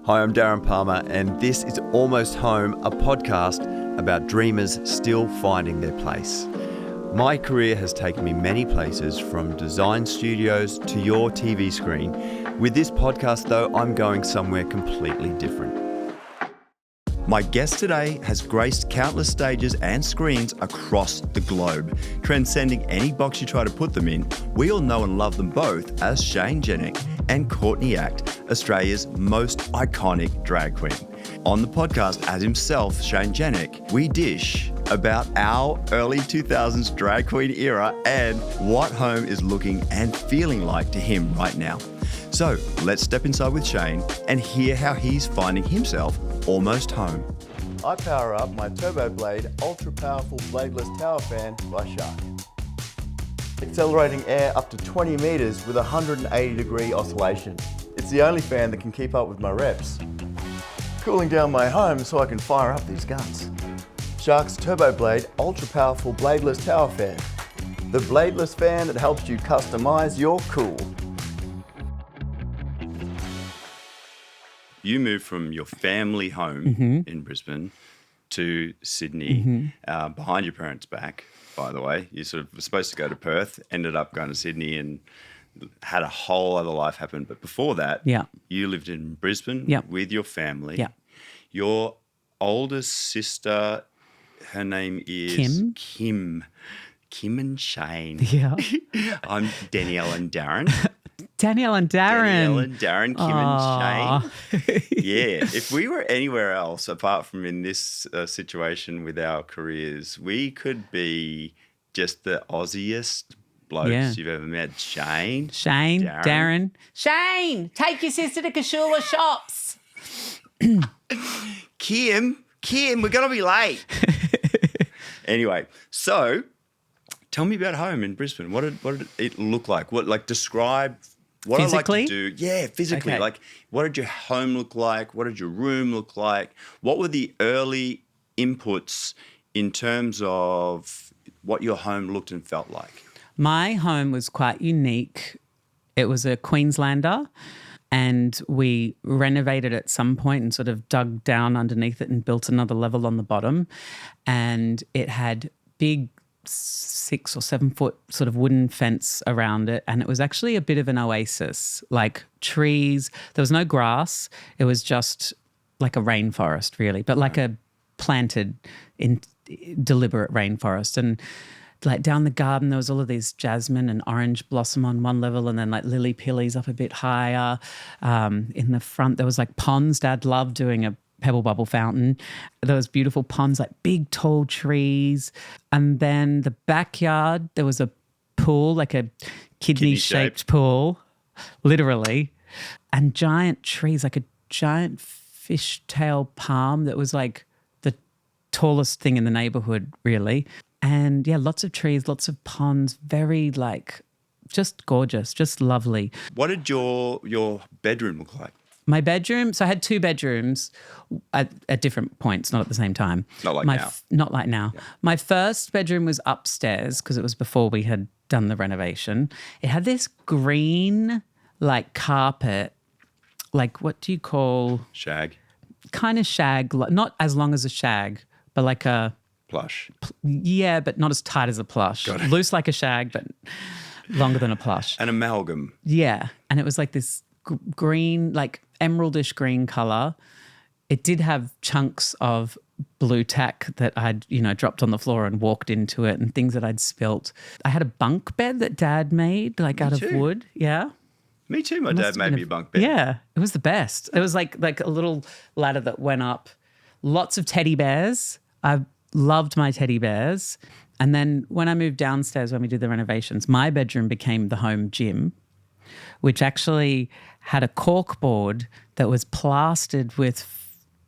Hi, I'm Darren Palmer, and this is Almost Home, a podcast about dreamers still finding their place. My career has taken me many places, from design studios to your TV screen. With this podcast, though, I'm going somewhere completely different. My guest today has graced countless stages and screens across the globe, transcending any box you try to put them in. We all know and love them both as Shane Jenek and Courtney Act, Australia's most iconic drag queen. On the podcast, as himself, Shane Jenek, we dish about our early 2000s drag queen era and what home is looking and feeling like to him right now. So let's step inside with Shane and hear how he's finding himself almost home. I power up my TurboBlade ultra-powerful bladeless tower fan by Shark. Accelerating air up to 20 meters with 180-degree oscillation. It's the only fan that can keep up with my reps. Cooling down my home so I can fire up these guns. Shark's TurboBlade ultra-powerful bladeless tower fan. The bladeless fan that helps you customize your cool. You moved from your family home in Brisbane to Sydney, behind your parents' back, by the way. You sort of were supposed to go to Perth, ended up going to Sydney and had a whole other life happen. But before that, you lived in Brisbane with your family. Yeah. Your oldest sister, her name is Kim. Kim and Shane. Yeah. I'm Danielle and Darren. Danielle and Darren, Kim and Shane. Yeah, if we were anywhere else apart from in this situation with our careers, we could be just the Aussiest blokes you've ever met. Shane, Darren. Shane, take your sister to Kashula Shops. Kim, we're going to be late. Anyway, so tell me about home in Brisbane. What did it look like? Describe what physically? I like to do. Yeah, physically. Okay. What did your home look like? What did your room look like? What were the early inputs in terms of what your home looked and felt like? My home was quite unique. It was a Queenslander, and we renovated at some point and sort of dug down underneath it and built another level on the bottom. And it had big 6 or 7 foot sort of wooden fence around it, and it was actually a bit of an oasis, like trees. There was no grass. It was just like a rainforest, really, but like a planted in deliberate rainforest. And like down the garden, there was all of these jasmine and orange blossom on one level, and then like lily pillies up a bit higher. In the front, there was like ponds. Dad loved doing a pebble bubble fountain. There was beautiful ponds, like big tall trees. And then the backyard, there was a pool, like a kidney-shaped pool, literally, and giant trees, like a giant fishtail palm that was like the tallest thing in the neighbourhood, really. And yeah, lots of trees, lots of ponds, very like just gorgeous, just lovely. What did your bedroom look like? My bedroom, so I had 2 bedrooms at different points, not at the same time. Not like now. Not like now. Yeah. My first bedroom was upstairs because it was before we had done the renovation. It had this green like carpet, like what do you call? Shag. Kind of shag, not as long as a shag, but like a... Plush. Yeah, but not as tight as a plush. Got it. Loose like a shag, but longer than a plush. An amalgam. Yeah, and it was like this green, like emeraldish green colour. It did have chunks of blue tack that I'd, dropped on the floor and walked into it, and things that I'd spilt. I had a bunk bed that Dad made, like out of wood. Yeah. Me too. My dad made me a bunk bed. Yeah, it was the best. It was like a little ladder that went up. Lots of teddy bears. I loved my teddy bears. And then when I moved downstairs, when we did the renovations, my bedroom became the home gym, which actually had a corkboard that was plastered with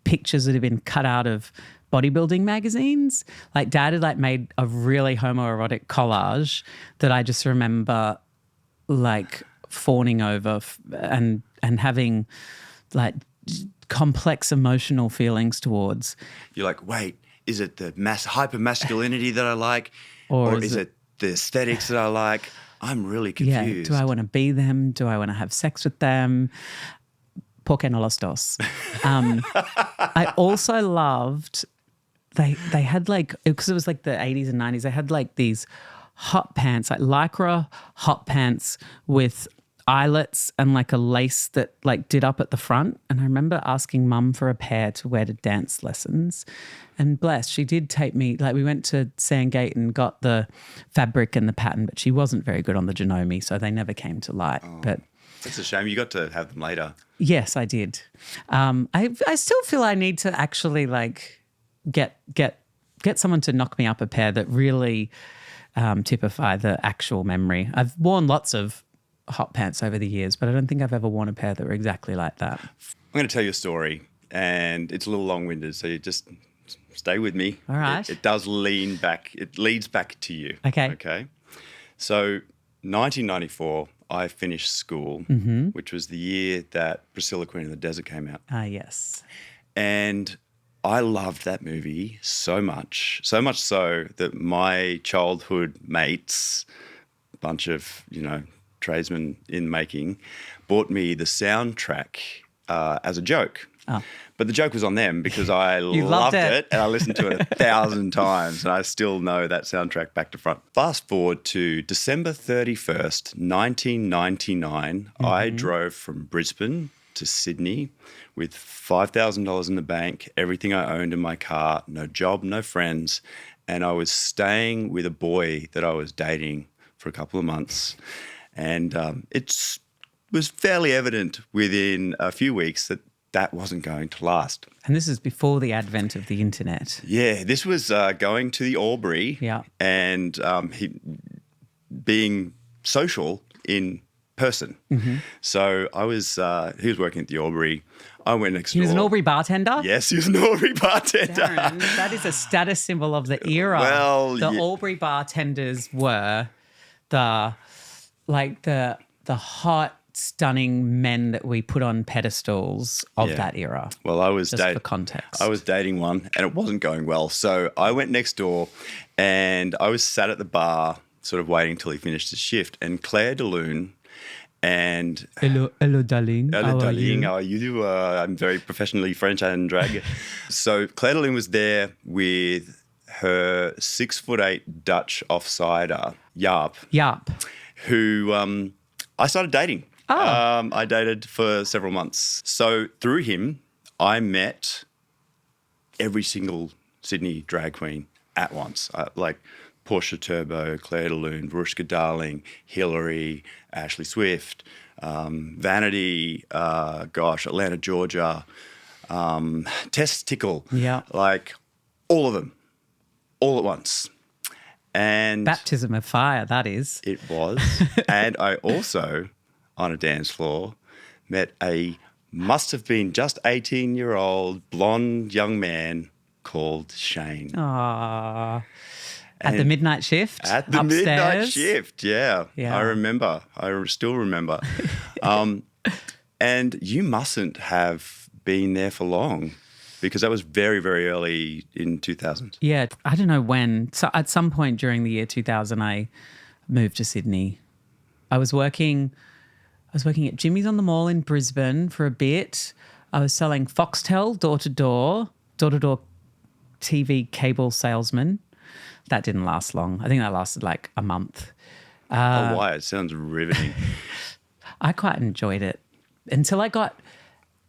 pictures that had been cut out of bodybuilding magazines. Like Dad had like made a really homoerotic collage that I just remember like fawning over and having like complex emotional feelings towards. You're like, wait, is it the hyper masculinity that I like, or is it the aesthetics that I like? I'm really confused. Yeah, do I want to be them? Do I want to have sex with them? ¿Por qué no los dos? I also loved, they had like, because it was like the 80s and 90s, they had like these hot pants, like Lycra hot pants with eyelets and like a lace that like did up at the front. And I remember asking Mum for a pair to wear to dance lessons. And bless, she did take me, like we went to Sandgate and got the fabric and the pattern, but she wasn't very good on the Janome, so they never came to light. But It's a shame. You got to have them later. yes, I did. I still feel I need to actually like get someone to knock me up a pair that really typify the actual memory. I've worn lots of hot pants over the years, but I don't think I've ever worn a pair that were exactly like that. I'm going to tell you a story, and it's a little long-winded, so you just stay with me. All right. It does lean back. It leads back to you. Okay. Okay. So 1994, I finished school, which was the year that Priscilla, Queen of the Desert came out. Ah, yes. And I loved that movie so much so that my childhood mates, a bunch of, tradesmen in making, bought me the soundtrack as a joke. Oh. But the joke was on them because I loved it and I listened to it 1,000 times and I still know that soundtrack back to front. Fast forward to December 31st, 1999, I drove from Brisbane to Sydney with $5,000 in the bank, everything I owned in my car, no job, no friends, and I was staying with a boy that I was dating for a couple of months. And it was fairly evident within a few weeks that wasn't going to last. And this is before the advent of the internet. Yeah, this was going to the Albury and being social in person. So I was, he was working at the Albury. I went next door. He was an Albury bartender? Yes, he was an Albury bartender. Darren, that is a status symbol of the era. Well, the Albury bartenders were the hot, stunning men that we put on pedestals of that era. Well, I was just for context. I was dating one and it wasn't going well. So I went next door and I was sat at the bar sort of waiting till he finished his shift. And Claire de Lune and... Hello, darling. Hello, darling. How are you? I'm very professionally French and drag. So Claire de Lune was there with her 6'8" Dutch offsider, Jaap, who I started dating. Oh. I dated for several months. So through him, I met every single Sydney drag queen at once, like Portia Turbo, Claire de Lune, Barushka Darling, Hillary, Ashley Swift, Vanity, Atlanta, Georgia, Tess Tickle, like all of them, all at once. And baptism of fire, that is. It was. And I also, on a dance floor, met a must have been just 18-year-old blonde young man called Shane. Aww. At the midnight shift? At the upstairs? midnight shift, yeah. I remember. I still remember. And you mustn't have been there for long because that was very, very early in 2000. Yeah, I don't know when. So at some point during the year 2000, I moved to Sydney. I was working at Jimmy's on the Mall in Brisbane for a bit. I was selling Foxtel door-to-door TV cable salesman. That didn't last long. I think that lasted like a month. Why? It sounds riveting. I quite enjoyed it until I got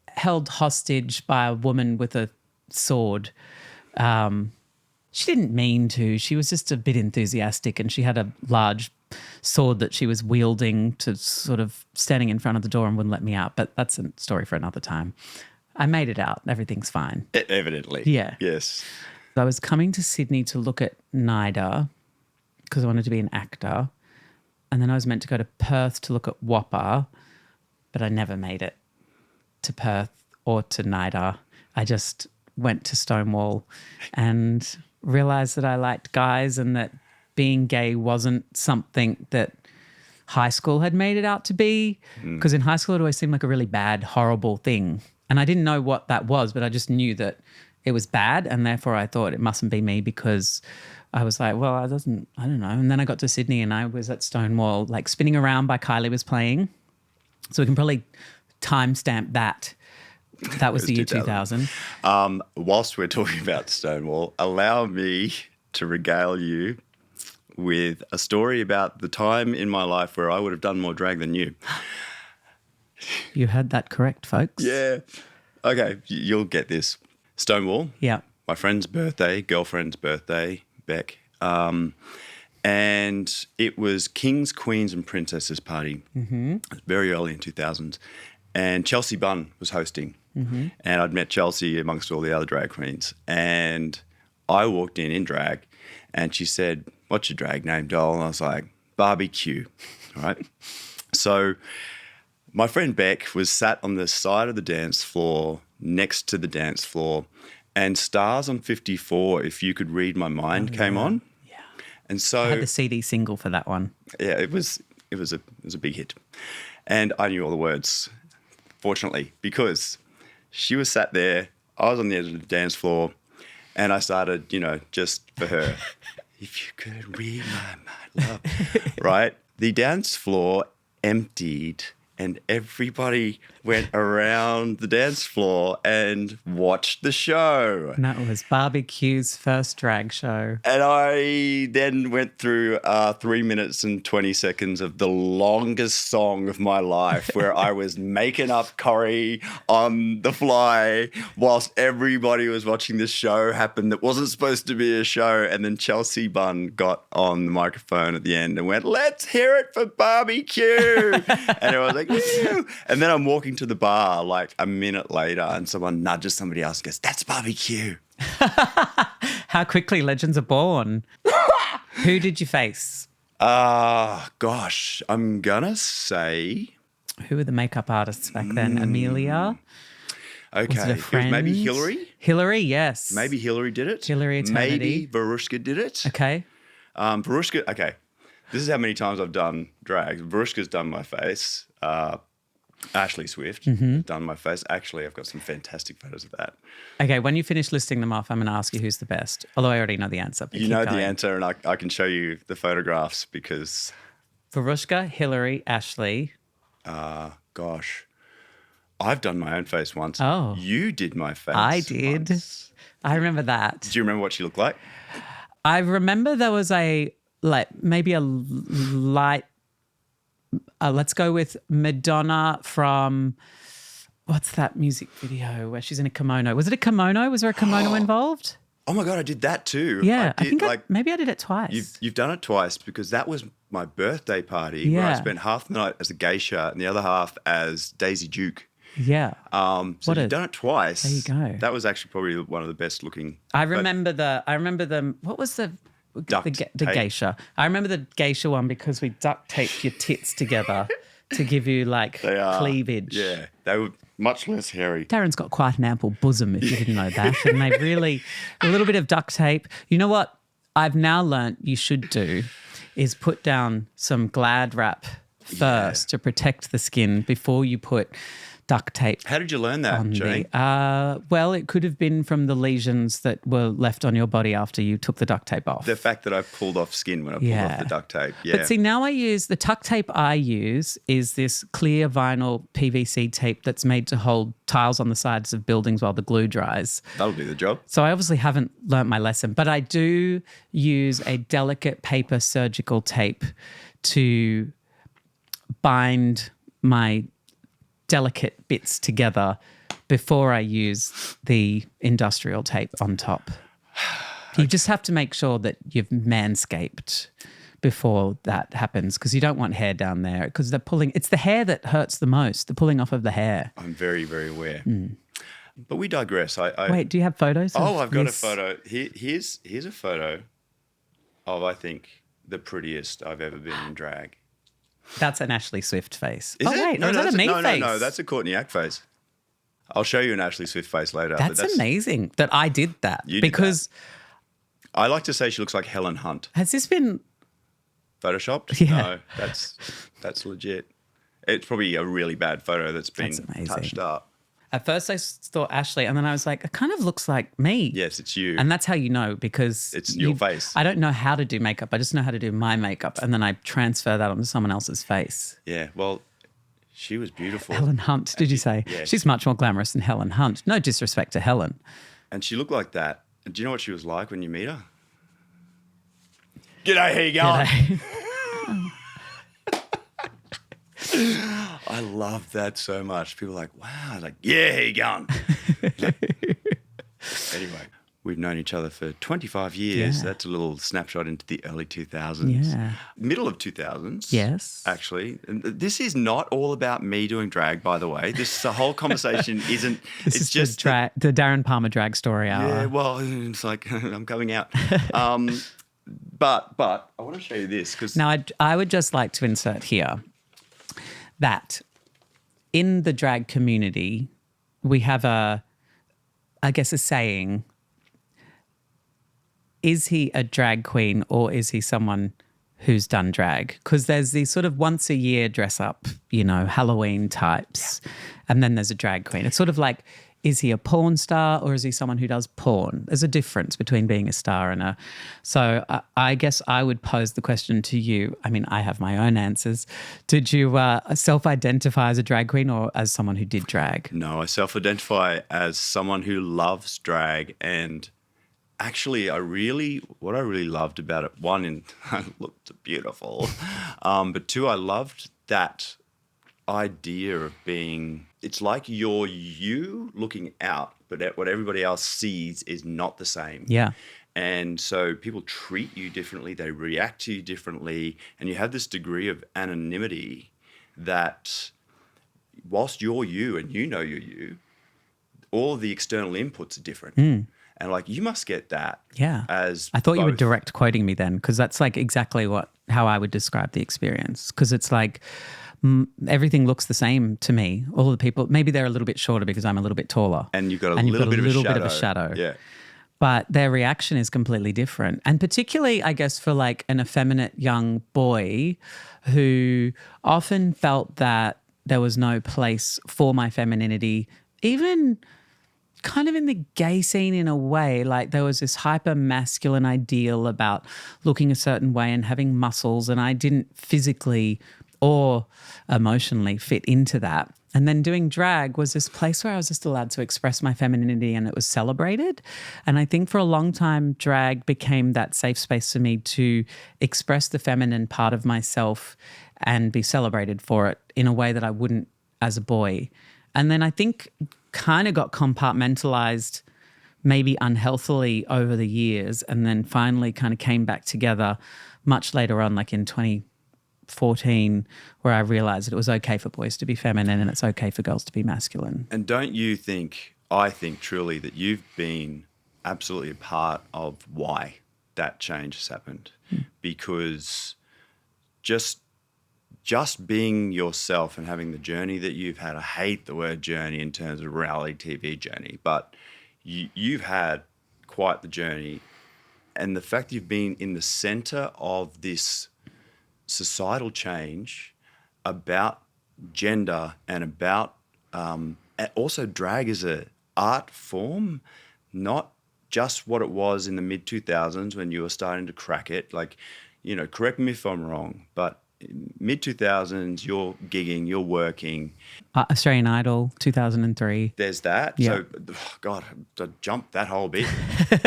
held hostage by a woman with a sword. She didn't mean to. She was just a bit enthusiastic and she had a large sword that she was wielding to sort of standing in front of the door and wouldn't let me out. But that's a story for another time. I made it out. Everything's fine. Evidently. Yeah. Yes. I was coming to Sydney to look at NIDA because I wanted to be an actor. And then I was meant to go to Perth to look at WAPA, but I never made it to Perth or to NIDA. I just went to Stonewall and realised that I liked guys and that being gay wasn't something that high school had made it out to be. Because in high school it always seemed like a really bad, horrible thing. And I didn't know what that was, but I just knew that it was bad and therefore I thought it mustn't be me because I was like, well, I don't know. And then I got to Sydney and I was at Stonewall, like Spinning Around by Kylie was playing. So we can probably timestamp that. That was the year 2000. Whilst we're talking about Stonewall, allow me to regale you with a story about the time in my life where I would have done more drag than you. You heard that correct, folks. Yeah. Okay, you'll get this. Stonewall. Yeah. My friend's birthday, girlfriend's birthday, Beck. And it was Kings, Queens and Princesses party. Mm-hmm. It was very early in 2000s. And Chelsea Bunn was hosting. Mm-hmm. And I'd met Chelsea amongst all the other drag queens. And I walked in drag and she said, "What's your drag name, doll?" And I was like, "Barbecue." All right. So my friend Beck was sat on the side of the dance floor next to the dance floor, and Stars on 54, If You Could Read My Mind, came on. Yeah. And so I had the CD single for that one. Yeah, it was a big hit. And I knew all the words, fortunately, because she was sat there, I was on the edge of the dance floor, and I started, just for her, "If you could read my mind, love," right? The dance floor emptied and everybody went around the dance floor and watched the show. And that was Barbecue's first drag show. And I then went through 3 minutes and 20 seconds of the longest song of my life where I was making up Corrie on the fly whilst everybody was watching this show happen that wasn't supposed to be a show. And then Chelsea Bunn got on the microphone at the end and went, "Let's hear it for Barbecue." And I was like, "Ew." And then I'm walking to the bar like a minute later and someone nudges somebody else and goes, "That's Barbecue." How quickly legends are born. Who did you face? Gosh, I'm gonna say. Who were the makeup artists back then? Amelia? Okay, Was it a friend? maybe Hillary. Hillary, yes. Maybe Hillary did it. Hillary Eternity. Maybe Varushka did it. Okay. Varushka. Okay, this is how many times I've done drag. Varushka's done my face. Ashley Swift has done my face. Actually, I've got some fantastic photos of that. Okay, when you finish listing them off, I'm going to ask you who's the best. Although I already know the answer. But You know going. the answer, and I can show you the photographs because. Varushka, Hillary, Ashley. Gosh, I've done my own face once. Oh. You did my face. I did. Once. I remember that. Do you remember what she looked like? I remember there was maybe a light, let's go with Madonna from, what's that music video where she's in a kimono? Was it a kimono? Was there a kimono involved? Oh my God, I did that too. Yeah, I did, think maybe I did it twice. You've done it twice because that was my birthday party where I Yeah. spent half the night as a geisha and the other half as Daisy Duke. Yeah. So you've done it twice. There you go. That was actually probably one of the best looking. I remember the, what was the Duct the tape. geisha? I remember the geisha one because we duct taped your tits together to give you They are, cleavage. Yeah, they were much less hairy. Darren's got quite an ample bosom, if you didn't know that. And they really, a little bit of duct tape. You know what I've now learnt you should do is put down some Glad wrap first to protect the skin before you put duct tape. How did you learn that, Jane? Well, it could have been from the lesions that were left on your body after you took the duct tape off. The fact that I pulled off skin when I pulled off the duct tape. Yeah. But see, now I use the tuck tape I use is this clear vinyl PVC tape that's made to hold tiles on the sides of buildings while the glue dries. That'll do the job. So I obviously haven't learnt my lesson, but I do use a delicate paper surgical tape to bind my delicate bits together before I use the industrial tape on top. You just have to make sure that you've manscaped before that happens because you don't want hair down there because it's the hair that hurts the most, the pulling off of the hair. I'm very, very aware. But we digress. Wait, do you have photos? I've got a photo. Here's a photo of, I think, the prettiest I've ever been in drag. That's an Ashley Swift face. Is it? Wait, No, is that a me face? No, that's a Courtney Act face. I'll show you an Ashley Swift face later. That's amazing that I did that. You did because I like to say she looks like Helen Hunt. has this been Photoshopped? Yeah. No, that's legit. It's probably a really bad photo that's been That's amazing. touched up. At first I thought Ashley and then I was like, it kind of looks like me. Yes, it's you. And that's how you know because It's your face. I don't know how to do makeup. I just know how to do my makeup and then I transfer that onto someone else's face. Yeah, well, She was beautiful. Helen Hunt, did you say? Yeah. She's much more glamorous than Helen Hunt. No disrespect to Helen. And she looked like that. And do you know what she was like when you meet her? G'day, how you going? G'day. I love that so much. People are like, wow. I was like, yeah, how you going? Anyway, we've known each other for 25 years. Yeah. That's a little snapshot into the early 2000s. Yeah. Middle of 2000s. Yes. Actually. And this is not all about me doing drag, by the way. The whole conversation isn't. This is just the Darren Palmer drag story hour. Yeah, well, it's like I'm coming out. But I want to show you this because Now, I would just like to insert here that in the drag community, we have a saying, is he a drag queen or is he someone who's done drag? Because there's these sort of once a year dress up, Halloween types, and then there's a drag queen. It's sort of like, is he a porn star or is he someone who does porn? There's a difference between being a star and a... So I guess I would pose the question to you. I mean, I have my own answers. Did you self-identify as a drag queen or as someone who did drag? No, I self-identify as someone who loves drag, and actually what I really loved about it, one, it looked beautiful, but two, I loved that idea of being... It's like you're you looking out, but what everybody else sees is not the same. Yeah. And so people treat you differently, they react to you differently, and you have this degree of anonymity that whilst you're you and you know you're you, all of the external inputs are different. And like you must get that. Yeah. As I thought you were both. direct quoting me then, because that's like exactly how I would describe the experience. Because it's like everything looks the same to me. All of the people, maybe they're a little bit shorter because I'm a little bit taller. And you've got a little bit of a shadow. Yeah. But their reaction is completely different. And particularly, I guess, for like an effeminate young boy who often felt that there was no place for my femininity, even kind of in the gay scene in a way. Like there was this hyper masculine ideal about looking a certain way and having muscles, and I didn't physically or emotionally fit into that. And then doing drag was this place where I was just allowed to express my femininity and it was celebrated. And I think for a long time, drag became that safe space for me to express the feminine part of myself and be celebrated for it in a way that I wouldn't as a boy. And then I think kind of got compartmentalized maybe unhealthily over the years, and then finally kind of came back together much later on, like in 2014, where I realized that it was okay for boys to be feminine and it's okay for girls to be masculine. And don't you think, I think truly that you've been absolutely a part of why that change has happened. Because just being yourself and having the journey that you've had, I hate the word journey in terms of reality TV journey, but you've had quite the journey. And the fact you've been in the center of this societal change about gender and about also drag as an art form, not just what it was in the mid-2000s when you were starting to crack it. Like, correct me if I'm wrong, but mid-2000s, you're gigging, you're working. Australian Idol, 2003. There's that. Yeah. So, God, I jumped that whole bit.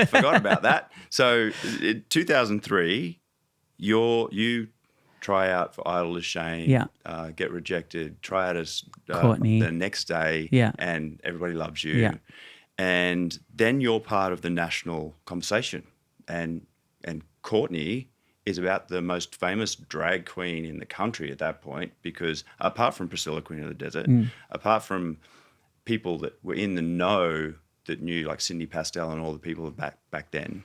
Forgot about that. So, in 2003, you try out for Idol as Shane, get rejected, try out as Courtney the next day, and everybody loves you. Yeah. And then you're part of the national conversation. And Courtney is about the most famous drag queen in the country at that point, because apart from Priscilla, Queen of the Desert, apart from people that were in the know that knew, like Cindy Pastel and all the people back then,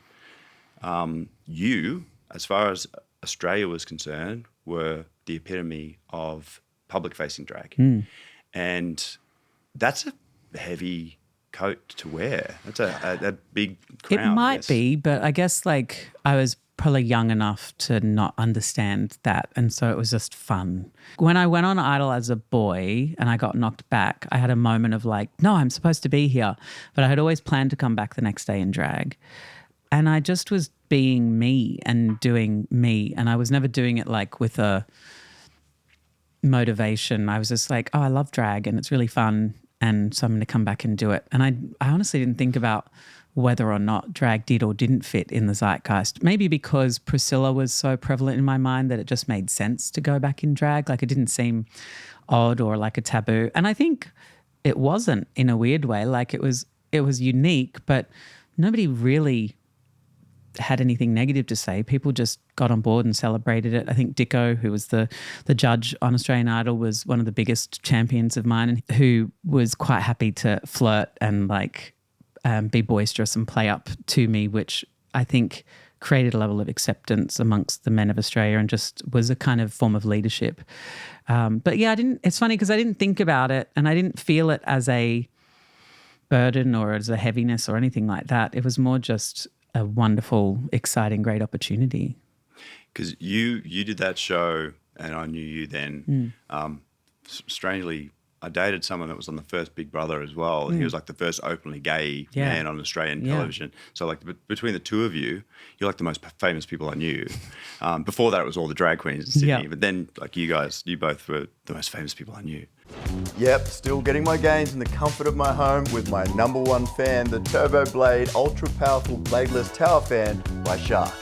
you, as far as Australia was concerned, were the epitome of public-facing drag. And that's a heavy coat to wear. That's a big crown. It might be, but I guess like I was probably young enough to not understand that, and so it was just fun. When I went on Idol as a boy and I got knocked back, I had a moment of like, no, I'm supposed to be here. But I had always planned to come back the next day in drag. And I just was being me and doing me. And I was never doing it like with a motivation. I was just like, oh, I love drag and it's really fun, and so I'm going to come back and do it. And I honestly didn't think about whether or not drag did or didn't fit in the zeitgeist. Maybe because Priscilla was so prevalent in my mind that it just made sense to go back in drag. Like, it didn't seem odd or like a taboo. And I think it wasn't, in a weird way. Like, it was unique, but nobody really had anything negative to say. People just got on board and celebrated it. I think Dicko, who was the judge on Australian Idol, was one of the biggest champions of mine, and who was quite happy to flirt and like be boisterous and play up to me, which I think created a level of acceptance amongst the men of Australia and just was a kind of form of leadership. But yeah, it's funny because I didn't think about it and I didn't feel it as a burden or as a heaviness or anything like that. It was more just a wonderful, exciting, great opportunity. Because you did that show and I knew you then. Strangely, I dated someone that was on the first Big Brother as well. And he was like the first openly gay man on Australian television. So like between the two of you, you're like the most famous people I knew. Before that, it was all the drag queens in Sydney. But then like you both were the most famous people I knew. Yep, still getting my gains in the comfort of my home with my #1 fan, the TurboBlade ultra-powerful bladeless tower fan by Shark.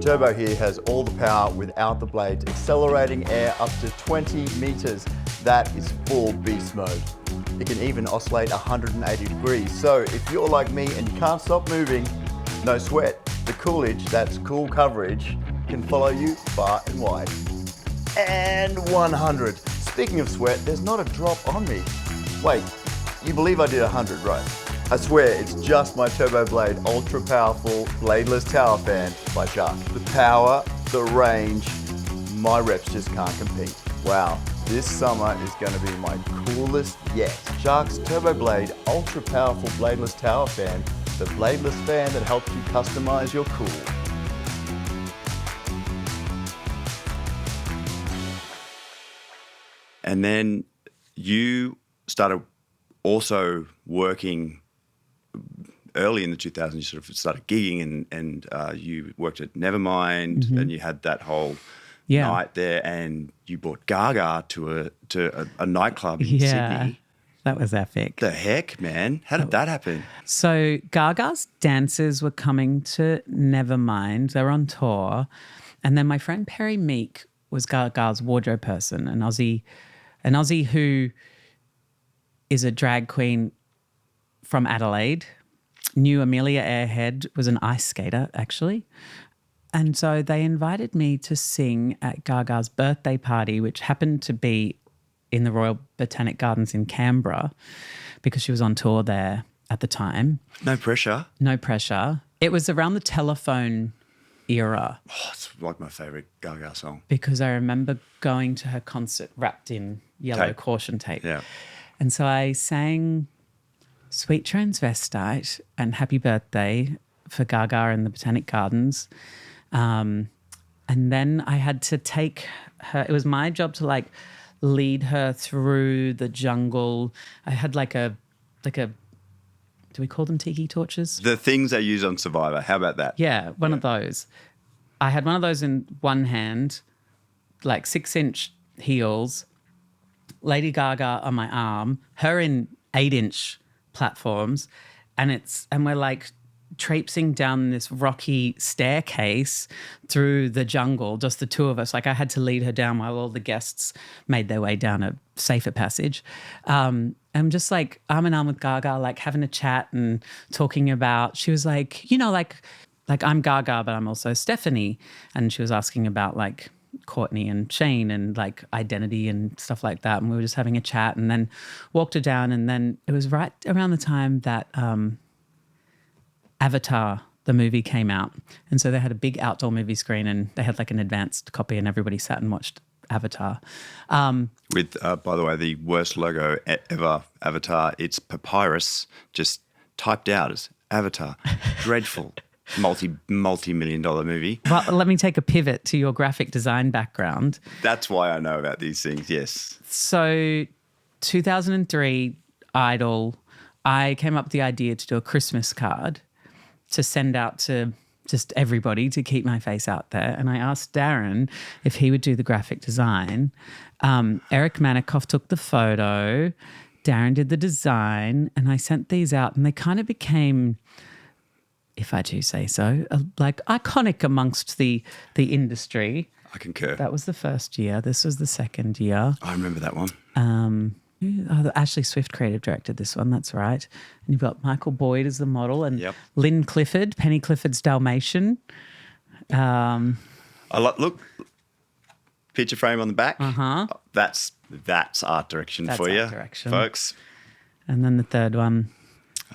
Turbo here has all the power without the blades, accelerating air up to 20 meters. That is full beast mode. It can even oscillate 180 degrees. So if you're like me and you can't stop moving, no sweat. The Coolidge, that's cool coverage, can follow you far and wide. And 100. Speaking of sweat, there's not a drop on me. Wait, you believe I did 100, right? I swear it's just my TurboBlade ultra-powerful bladeless tower fan by Shark. The power, the range, my reps just can't compete. Wow, this summer is going to be my coolest yet. Shark's TurboBlade ultra-powerful bladeless tower fan, the bladeless fan that helps you customize your cool. And then you started also working early in the 2000s. You sort of started gigging and you worked at Nevermind and you had that whole night there, and you brought Gaga to a nightclub in Sydney. That was epic. The heck, man? How did that happen? So Gaga's dancers were coming to Nevermind. They were on tour. And then my friend Perry Meek was Gaga's wardrobe person, an Aussie who is a drag queen from Adelaide, knew Amelia Earhead, was an ice skater actually. And so they invited me to sing at Gaga's birthday party, which happened to be in the Royal Botanic Gardens in Canberra because she was on tour there at the time. No pressure? No pressure. It was around the Telephone era. Oh, it's like my favourite Gaga song. Because I remember going to her concert wrapped in yellow caution tape. Yeah. And so I sang Sweet Transvestite and Happy Birthday for Gaga in the Botanic Gardens. And then I had to take her, it was my job to like lead her through the jungle. I had like a, do we call them tiki torches? The things they use on Survivor. How about that? Yeah, one of those. I had one of those in one hand, like 6-inch heels, Lady Gaga on my arm, her in 8-inch platforms, and we're like traipsing down this rocky staircase through the jungle, just the two of us. Like I had to lead her down while all the guests made their way down a safer passage. I'm just like arm in arm with Gaga, like having a chat and talking about, she was like, you know, like I'm Gaga, but I'm also Stephanie. And she was asking about like Courtney and Shane and like identity and stuff like that. And we were just having a chat and then walked her down. And then it was right around the time that Avatar, the movie, came out. And so they had a big outdoor movie screen and they had like an advanced copy and everybody sat and watched Avatar. With, by the way, the worst logo ever, Avatar. It's papyrus, just typed out as Avatar. Dreadful. Multi-million-dollar movie. Well, let me take a pivot to your graphic design background. That's why I know about these things, yes. So 2003, Idol, I came up with the idea to do a Christmas card to send out to just everybody to keep my face out there. And I asked Darren if he would do the graphic design. Eric Manikoff took the photo. Darren did the design, and I sent these out, and they kind of became, if I do say so, like iconic amongst the industry. I concur. That was the first year. This was the second year. I remember that one. Ashley Swift creative directed this one, that's right. And you've got Michael Boyd as the model and Yep. Lynn Clifford, Penny Clifford's Dalmatian. Look, picture frame on the back. Uh-huh. That's art direction That's for you, art direction. folks. And then the third one,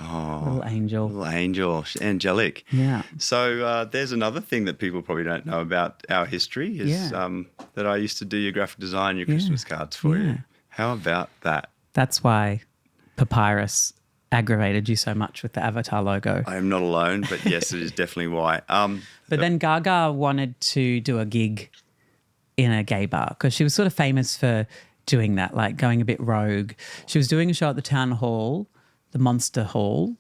Oh, Little Angel. little angel, angelic. Yeah. So there's another thing that people probably don't know about our history is Yeah. that I used to do your graphic design, your Christmas cards for Yeah. you. How about that? That's why Papyrus aggravated you so much with the Avatar logo. I am not alone, but yes, it is definitely why. But then Gaga wanted to do a gig in a gay bar because she was sort of famous for doing that, like going a bit rogue. She was doing a show at the town hall, the Monster Hall,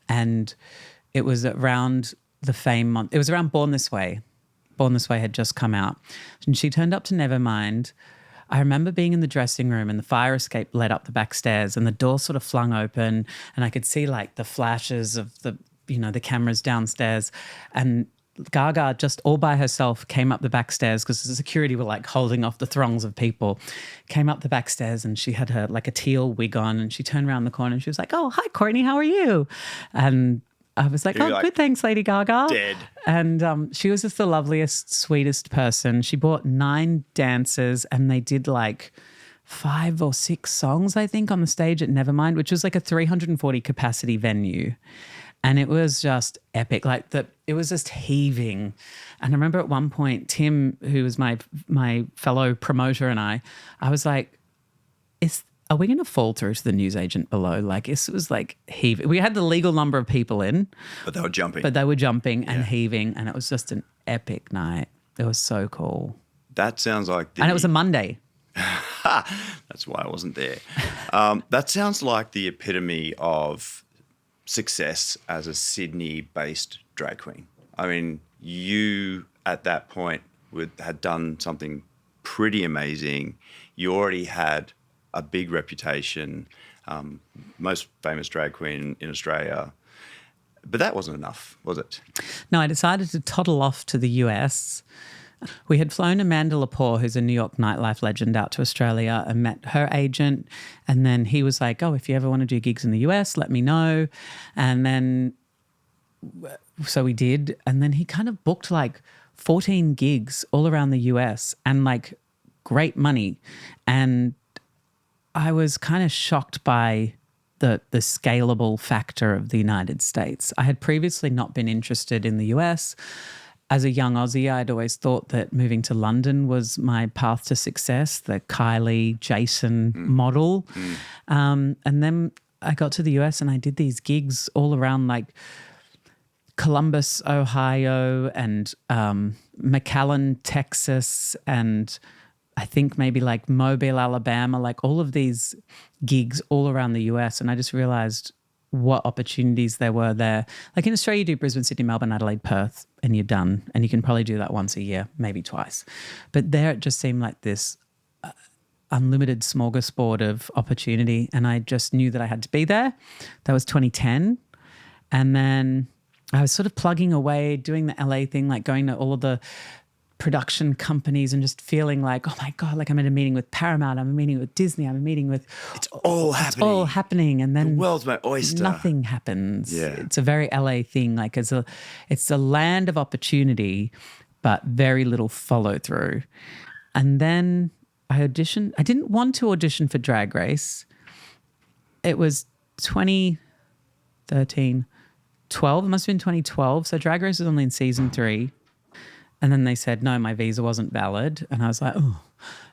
and it was around the fame month. It was around Born This Way. Born This Way had just come out. And she turned up to Nevermind. I remember being in the dressing room and the fire escape led up the back stairs and the door sort of flung open and I could see like the flashes of the cameras downstairs, and Gaga just all by herself came up the back stairs because the security were like holding off the throngs of people, came up the back stairs and she had her like a teal wig on and she turned around the corner and she was like, "Oh, hi Courtney, how are you?" And I was like, You're "Oh, like, good, thanks, Lady Gaga." dead. And she was just the loveliest, sweetest person. She brought 9 dancers and they did like 5 or 6 songs, I think, on the stage at Nevermind, which was like a 340 capacity venue. And it was just epic. It was just heaving. And I remember at one point, Tim, who was my fellow promoter, and I was like, are we going to fall through to the newsagent below? Like, it was like heaving. We had the legal number of people in. But they were jumping. And heaving. And it was just an epic night. It was so cool. That sounds like And it was a Monday. That's why I wasn't there. That sounds like the epitome of success as a Sydney-based drag queen. I mean, you at that point had done something pretty amazing. You already had a big reputation, most famous drag queen in Australia. But that wasn't enough, was it? No, I decided to toddle off to the US. We had flown Amanda Lepore, who's a New York nightlife legend, out to Australia and met her agent. And then he was like, "Oh, if you ever want to do gigs in the US, let me know." And then, so we did. And then he kind of booked like 14 gigs all around the US and like great money. And I was kind of shocked by the scalable factor of the United States. I had previously not been interested in the US. As a young Aussie, I'd always thought that moving to London was my path to success, the Kylie, Jason model. And then I got to the US and I did these gigs all around like Columbus, Ohio and McAllen, Texas, and I think maybe like Mobile, Alabama, like all of these gigs all around the US. And I just realized what opportunities there were there. Like in Australia, you do Brisbane, Sydney, Melbourne, Adelaide, Perth, and you're done. And you can probably do that once a year, maybe twice. But there it just seemed like this unlimited smorgasbord of opportunity. And I just knew that I had to be there. That was 2010. And then I was sort of plugging away, doing the LA thing, like going to all of the production companies and just feeling like, oh my God, like I'm at a meeting with Paramount, I'm a meeting with Disney, I'm a meeting with... It's all happening. And then... The world's my oyster. Nothing happens. Yeah. It's a very LA thing. Like it's a land of opportunity, but very little follow through. And then I auditioned. I didn't want to audition for Drag Race. It was 2013, 12. It must have been 2012. So Drag Race was only in season 3. And then they said, no, my visa wasn't valid. And I was like, oh.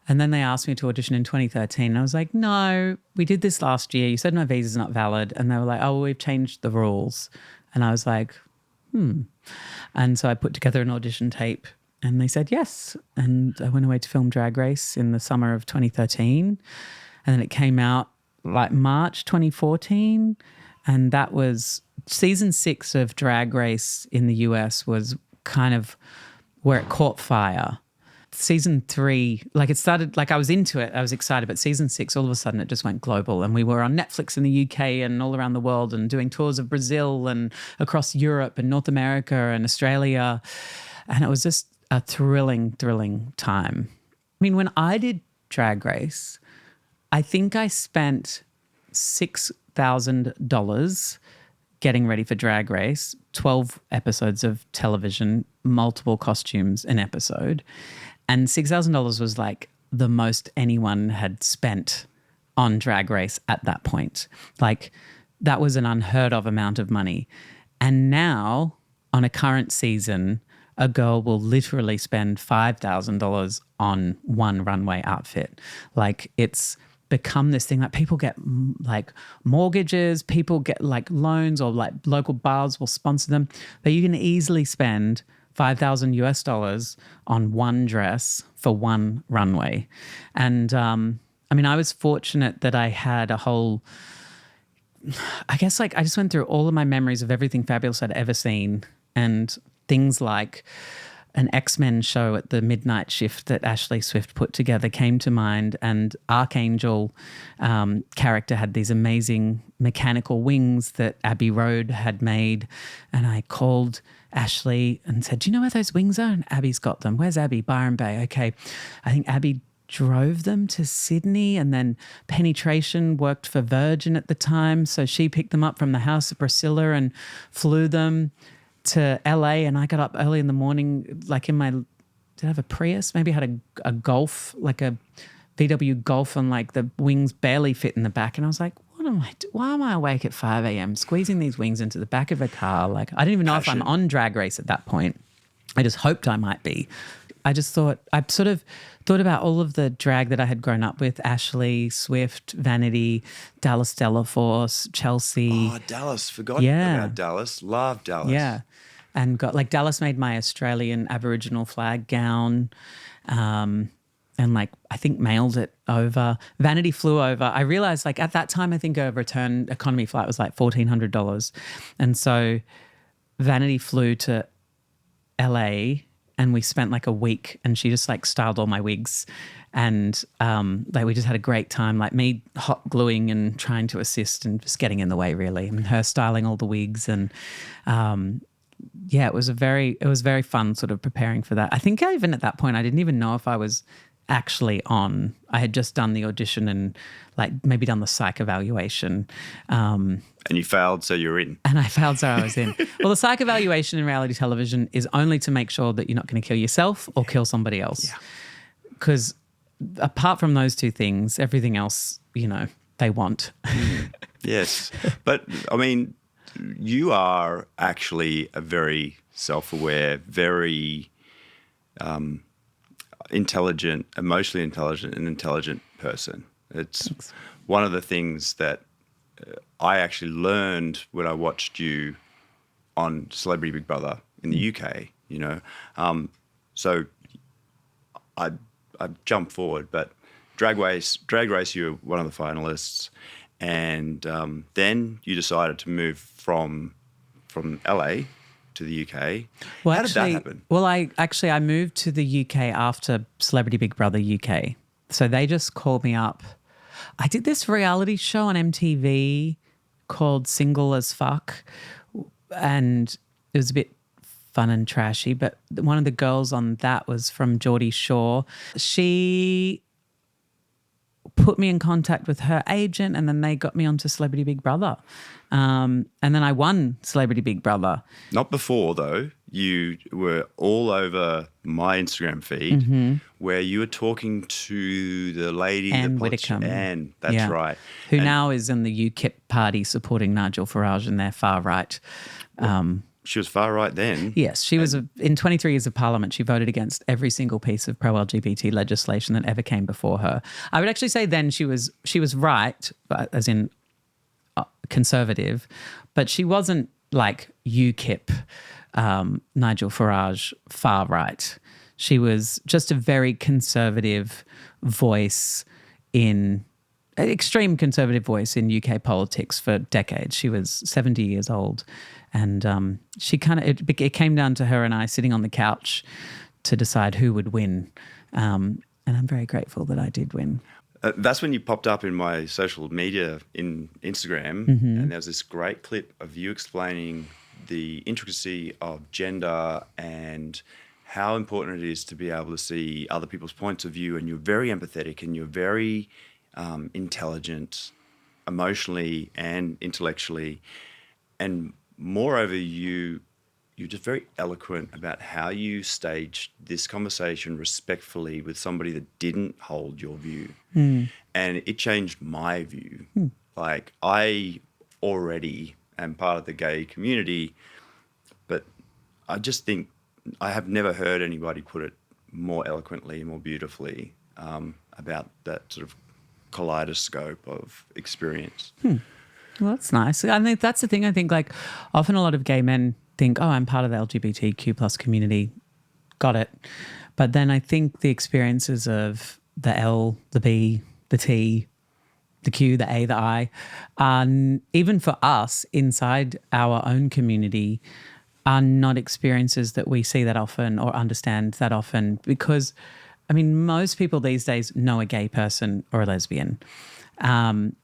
And then they asked me to audition in 2013. And I was like, no, we did this last year. You said my visa's not valid. And they were like, oh, well, we've changed the rules. And I was like, And so I put together an audition tape and they said yes. And I went away to film Drag Race in the summer of 2013. And then it came out like March 2014. And that was season 6 of Drag Race in the US was kind of where it caught fire. Season 3, like it started, like I was into it, I was excited, but season 6, all of a sudden it just went global, and we were on Netflix in the UK and all around the world and doing tours of Brazil and across Europe and North America and Australia. And it was just a thrilling time. I mean, when I did Drag Race, I think I spent $6,000 getting ready for Drag Race, 12 episodes of television, multiple costumes an episode. And $6,000 was like the most anyone had spent on Drag Race at that point. Like that was an unheard of amount of money. And now on a current season, a girl will literally spend $5,000 on one runway outfit. Like it's become this thing, like people get like mortgages, people get like loans, or like local bars will sponsor them, but you can easily spend $5,000 on one dress for one runway. And I mean, I was fortunate that I had a whole, I guess like I just went through all of my memories of everything fabulous I'd ever seen, and things like an X-Men show at the midnight shift that Ashley Swift put together came to mind, and Archangel character had these amazing mechanical wings that Abbey Road had made, and I called Ashley and said, do you know where those wings are? And Abby's got them. Where's Abby? Byron Bay. Okay. I think Abby drove them to Sydney, and then Penetration worked for Virgin at the time, so she picked them up from the house of Priscilla and flew them to LA. And I got up early in the morning, like in my, did I have a Prius? Maybe I had a Golf, like a VW Golf, and like the wings barely fit in the back. And I was like, why am I awake at 5 a.m. squeezing these wings into the back of a car? Like I didn't even know if I'm on Drag Race at that point. I just hoped I might be. I just thought, I sort of thought about all of the drag that I had grown up with: Ashley, Swift, Vanity, Dallas Delaforce, Chelsea. Oh, Dallas. Forgot about Dallas. Love Dallas. Yeah. And got like Dallas made my Australian Aboriginal flag gown. And like I think mailed it over. Vanity flew over. I realized like at that time I think a return economy flight was like $1,400. And so Vanity flew to LA and we spent like a week, and she just like styled all my wigs, and like we just had a great time, like me hot gluing and trying to assist and just getting in the way really, and her styling all the wigs. And yeah, it was very fun sort of preparing for that. I think even at that point I didn't even know if I was actually on. I had just done the audition and like maybe done the psych evaluation. And you failed, so you're in. And I failed, so I was in. Well, the psych evaluation in reality television is only to make sure that you're not going to kill yourself or kill somebody else. Because apart from those two things, everything else, you know, they want. Yes. But, I mean, you are actually a very self-aware, very intelligent, emotionally intelligent and intelligent person. It's one of the things that I actually learned when I watched you on Celebrity Big Brother in the UK, you know. So I jumped forward, but Drag Race, you were one of the finalists, and then you decided to move from LA to the UK. Well, how did that happen? Well, I moved to the UK after Celebrity Big Brother UK. So they just called me up. I did this reality show on MTV called Single as Fuck, and it was a bit fun and trashy, but one of the girls on that was from Geordie Shore. She put me in contact with her agent, and then they got me onto Celebrity Big Brother. And then I won Celebrity Big Brother. Not before, though. You were all over my Instagram feed where you were talking to the lady... Anne Widdecombe. Anne, that's right. Who now is in the UKIP party supporting Nigel Farage and their far right. She was far right then. Yes, she was in 23 years of parliament. She voted against every single piece of pro-LGBT legislation that ever came before her. I would actually say then she was right, as in conservative, but she wasn't like UKIP, Nigel Farage, far right. She was just a very conservative voice in an extreme conservative voice in UK politics for decades. She was 70 years old, and she kind of it came down to her and I sitting on the couch to decide who would win. And I'm very grateful that I did win. That's when you popped up in my social media in Instagram, and there was this great clip of you explaining the intricacy of gender and how important it is to be able to see other people's points of view. And you're very empathetic and you're very intelligent emotionally and intellectually. And moreover, you're just very eloquent about how you staged this conversation respectfully with somebody that didn't hold your view. And it changed my view. Like, I already am part of the gay community, but I just think I have never heard anybody put it more eloquently, more beautifully about that sort of kaleidoscope of experience. Well, that's nice. I think that's the thing. I think, like, often a lot of gay men think, oh, I'm part of the LGBTQ plus community. Got it. But then I think the experiences of the L, the B, the T, the Q, the A, the I, even for us inside our own community, are not experiences that we see that often or understand that often, because, I mean, most people these days know a gay person or a lesbian. And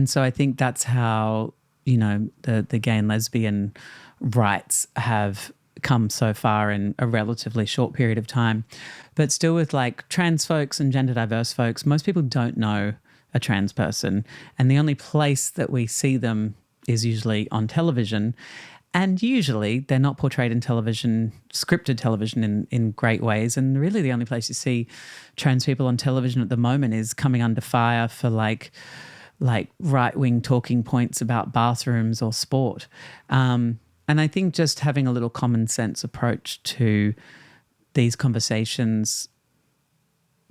so I think that's how, you know, the gay and lesbian rights have come so far in a relatively short period of time. But still, with like trans folks and gender diverse folks, most people don't know a trans person. And the only place that we see them is usually on television. And usually they're not portrayed in television, scripted television in great ways. And really the only place you see trans people on television at the moment is coming under fire for like right-wing talking points about bathrooms or sport. And I think just having a little common sense approach to these conversations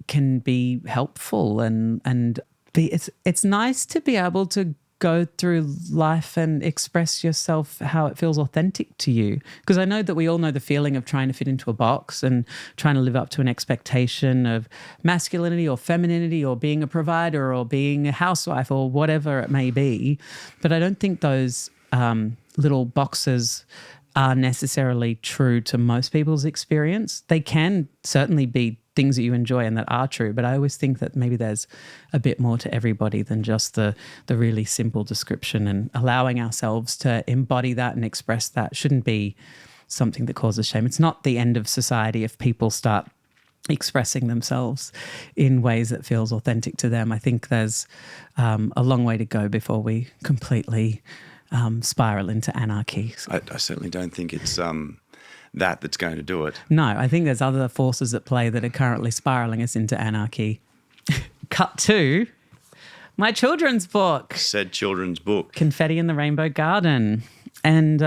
can be helpful, and it's nice to be able to go through life and express yourself how it feels authentic to you. Because I know that we all know the feeling of trying to fit into a box and trying to live up to an expectation of masculinity or femininity or being a provider or being a housewife or whatever it may be. But I don't think those little boxes are necessarily true to most people's experience. They can certainly be things that you enjoy and that are true, but I always think that maybe there's a bit more to everybody than just the really simple description, and allowing ourselves to embody that and express that shouldn't be something that causes shame. It's not the end of society if people start expressing themselves in ways that feels authentic to them. I think there's a long way to go before we completely spiral into anarchy. I certainly don't think it's that's going to do it. No, I think there's other forces at play that are currently spiraling us into anarchy. Cut to my children's book. Said children's book. Confetti in the Rainbow Garden. And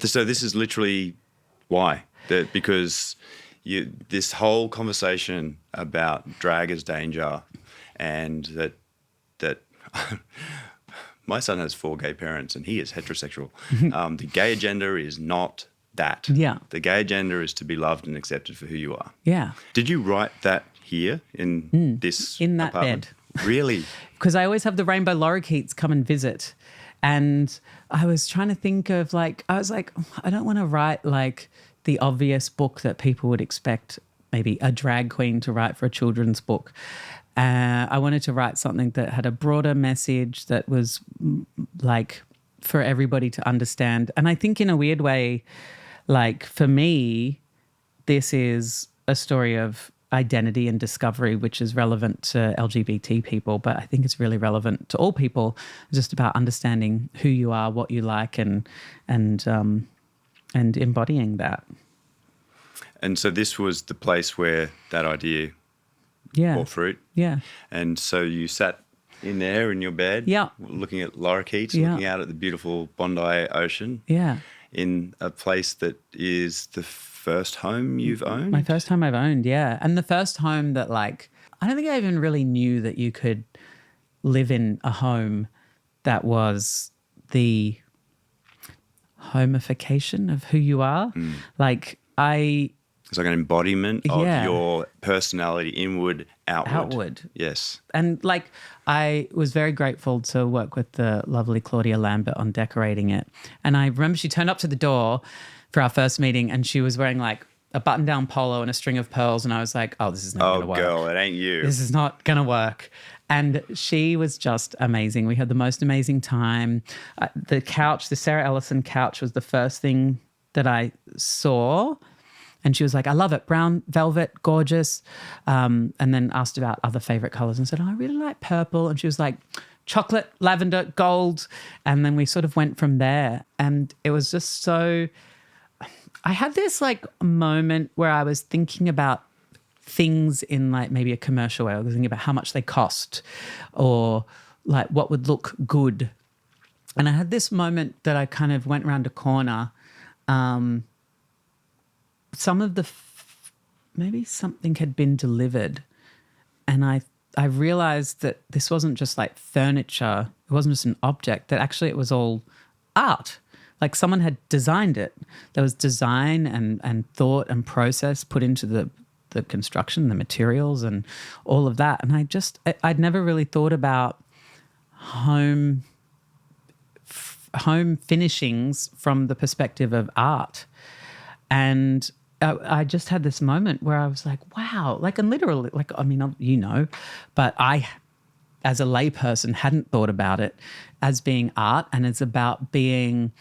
so this is literally why. Because this whole conversation about drag as danger, and that my son has 4 gay parents and he is heterosexual. The gay agenda is not that. Yeah. The gay agenda is to be loved and accepted for who you are. Yeah. Did you write that here in this in that apartment? bed? Really? Because I always have the rainbow lorikeets come and visit. And I was trying to think of I was like, I don't want to write like the obvious book that people would expect maybe a drag queen to write for a children's book. I wanted to write something that had a broader message that was like for everybody to understand. And I think in a weird way, like for me, this is a story of identity and discovery, which is relevant to LGBT people, but I think it's really relevant to all people, just about understanding who you are, what you like, and embodying that. And so this was the place where that idea bore fruit. Yeah. And so you sat in there in your bed, looking at lorikeets, looking out at the beautiful Bondi Ocean. Yeah. In a place that is the first home you've owned? My first home I've owned, yeah. And the first home that I don't think I even really knew that you could live in a home that was the homification of who you are. Like I It's like an embodiment of Yeah. your personality, inward, outward. Outward. Yes. And like, I was very grateful to work with the lovely Claudia Lambert on decorating it. And I remember she turned up to the door for our first meeting and she was wearing like a button-down polo and a string of pearls. And I was like, oh, this is not going to work. Oh, girl, it ain't you. This is not going to work. And she was just amazing. We had the most amazing time. The couch, the Sarah Ellison couch was the first thing that I saw. And she was like, I love it. Brown velvet, gorgeous. And then asked about other favorite colors and said, oh, I really like purple. And she was like, chocolate, lavender, gold. And then we sort of went from there. And it was just so, I had this like moment where I was thinking about things in like maybe a commercial way. I was thinking about how much they cost or like what would look good. And I had this moment that I kind of went around a corner. Some of the, maybe something had been delivered and I realized that this wasn't just like furniture. It wasn't just an object, that actually it was all art. Like someone had designed it. There was design and thought and process put into the construction, the materials and all of that. And I'd never really thought about home finishings from the perspective of art. And I just had this moment where I was like, wow, like, and literally, like, I mean, you know, but I, as a layperson, hadn't thought about it as being art and it's about being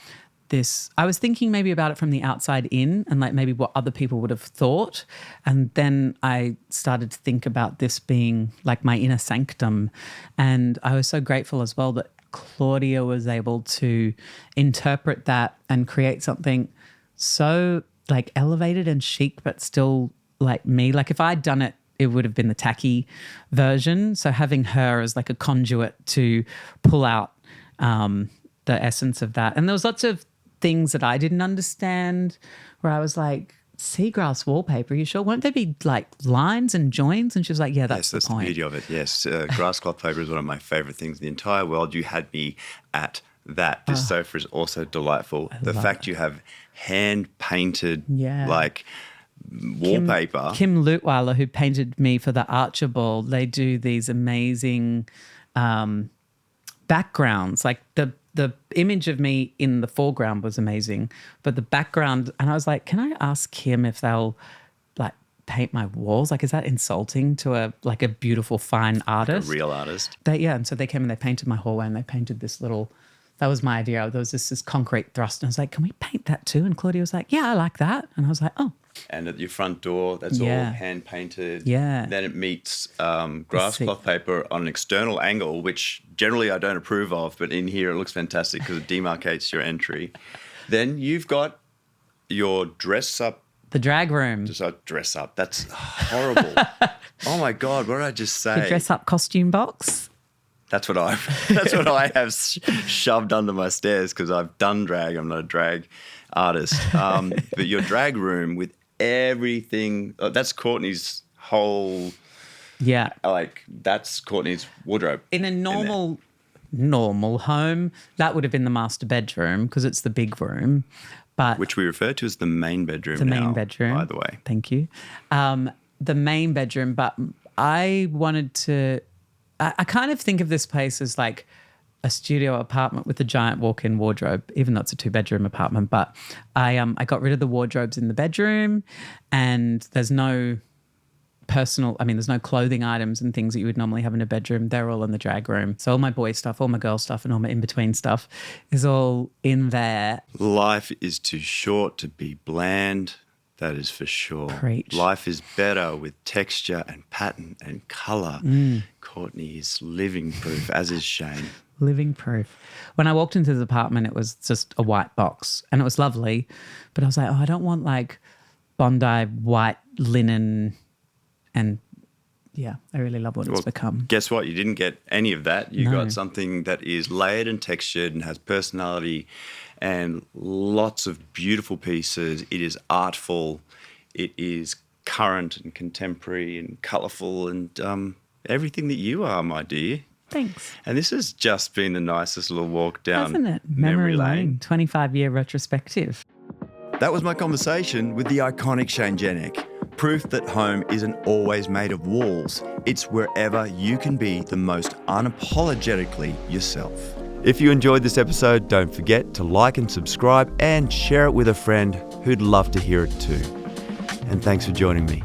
this, I was thinking maybe about it from the outside in and like maybe what other people would have thought. And then I started to think about this being like my inner sanctum. And I was so grateful as well that Claudia was able to interpret that and create something so like elevated and chic, but still like me. Like if I'd done it, it would have been the tacky version. So having her as like a conduit to pull out the essence of that. And there was lots of things that I didn't understand where I was like, seagrass wallpaper, you sure? Won't there be like lines and joins? And she was like, yeah, that's the point. The beauty of it, yes. Grass cloth paper is one of my favourite things in the entire world. You had me at that. This sofa is also delightful. The fact you have hand-painted like wallpaper. Kim Lutweiler, who painted me for the Archibald, they do these amazing backgrounds. Like the image of me in the foreground was amazing, but the background, and I was like, can I ask Kim if they'll like paint my walls? Like, is that insulting to a beautiful, fine artist? Like a real artist. And so they came and they painted my hallway and they painted this little, that was my idea. There was this concrete thrust and I was like, can we paint that too? And Claudia was like, yeah, I like that. And I was like, oh. And at your front door, that's all hand painted. Yeah. Then it meets grass cloth paper on an external angle, which generally I don't approve of, but in here it looks fantastic because it demarcates your entry. Then you've got your dress up. The drag room. Dress up. That's horrible. Oh my God, what did I just say? The dress up costume box. That's what I have shoved under my stairs because I've done drag. I'm not a drag artist. But your drag room with everything, that's Courtney's whole, like that's Courtney's wardrobe. In a normal home, that would have been the master bedroom because it's the big room. But which we refer to as the main bedroom main bedroom, by the way. Thank you. The main bedroom, but I wanted to, I kind of think of this place as like a studio apartment with a giant walk-in wardrobe, even though it's a 2-bedroom apartment. But I got rid of the wardrobes in the bedroom and there's no there's no clothing items and things that you would normally have in a bedroom. They're all in the drag room. So all my boy stuff, all my girl stuff and all my in-between stuff is all in there. Life is too short to be bland. That is for sure. Preach. Life is better with texture and pattern and colour. Courtney is living proof, as is Shane. Living proof. When I walked into the apartment, it was just a white box and it was lovely. But I was like, I don't want like Bondi white linen. And yeah, I really love what it's become. Guess what? You didn't get any of that. You got something that is layered and textured and has personality and lots of beautiful pieces. It is artful. It is current and contemporary and colourful and everything that you are, my dear. Thanks. And this has just been the nicest little walk down Hasn't it? memory lane. 25-year retrospective. That was my conversation with the iconic Shane Jenek. Proof that home isn't always made of walls. It's wherever you can be the most unapologetically yourself. If you enjoyed this episode, don't forget to like and subscribe and share it with a friend who'd love to hear it too. And thanks for joining me.